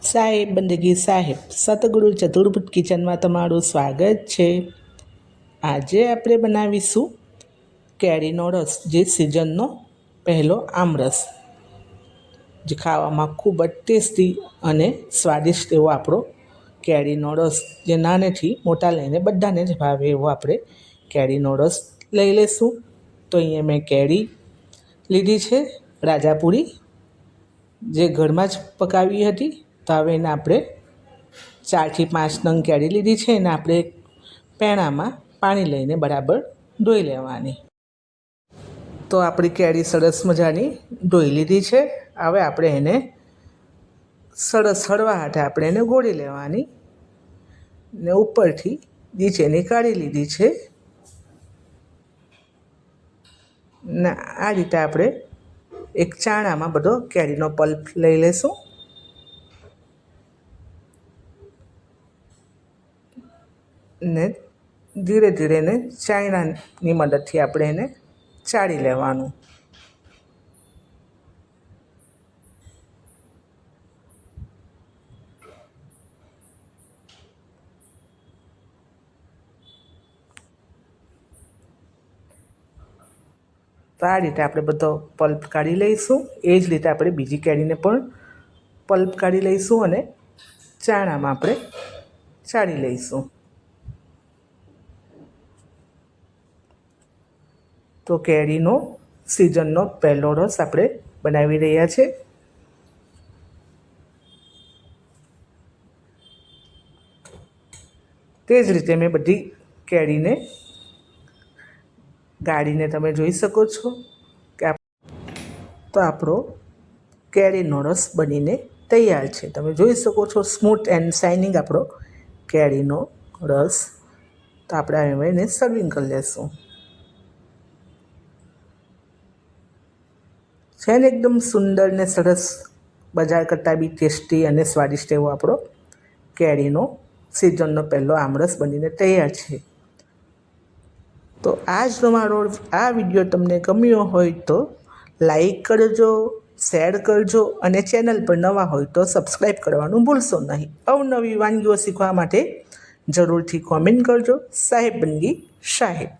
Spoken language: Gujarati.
સાહેબ બંદગી સાહેબ સતગુરુ ચતુર્ભુજ કિચનમાં તમારું સ્વાગત છે। આજે આપણે બનાવીશું કેરીનો રસ, જે સિઝનનો પહેલો આમરસ, જે ખાવામાં ખૂબ જ ટેસ્ટી અને સ્વાદિષ્ટ એવો આપણો કેરીનો રસ, જે નાનેથી મોટા લઈને બધાને જ ભાવે એવો આપણે કેરીનો રસ લઈ લઈશું। તો અહીંયા મેં કેરી લીધી છે રાજાપુરી, જે ઘરમાં જ પકાવી હતી। તો હવે એને આપણે 4 થી 5 નંગ કેરી લીધી છે, એને આપણે પેણામાં પાણી લઈને બરાબર ધોઈ લેવાની। તો આપણી કેરી સરસ મજાની ધોઈ લીધી છે। હવે આપણે એને સરસ હળવા હાથે આપણે એને ગોળી લેવાની ને ઉપરથી નીચેની કાઢી લીધી છે ને આ રીતે આપણે એક ચાણામાં બધો કેરીનો પલ્પ લઈ લઈશું ને ધીરે ધીરે એને ચાયણાની મદદથી આપણે એને ચાળી લેવાનું। તો આ રીતે આપણે બધો પલ્પ કાઢી લઈશું। એ જ રીતે આપણે બીજી કેરીને પણ પલ્પ કાઢી લઈશું અને ચાણામાં આપણે ચાળી લઈશું। તો કેરીનો સિઝનનો પહેલો રસ આપણે બનાવી રહ્યા છે। તે જ રીતે મેં બધી કેરીને ગાળીને તમે જોઈ શકો છો કે તો આપણો કેરીનો રસ બનીને તૈયાર છે। તમે જોઈ શકો છો સ્મૂથ એન્ડ શાઇનિંગ આપણો કેરીનો રસ। તો આપણે હવે એને સર્વિંગ કરી લેશું। છે ને એકદમ સુંદર ને સરસ, બજાર કરતાં બી ટેસ્ટી અને સ્વાદિષ્ટ એવો આપણો કેરીનો સિઝનનો પહેલો આમરસ બનીને તૈયાર છે। તો આજનો મારો આ વિડીયો તમને ગમ્યો હોય તો લાઈક કરજો, શેર કરજો અને ચેનલ પર નવા હોય તો સબસ્ક્રાઈબ કરવાનું ભૂલશો નહીં। અવનવી વાનગીઓ શીખવા માટે જરૂરથી કોમેન્ટ કરજો। સાહેબ બંદગી સાહેબ।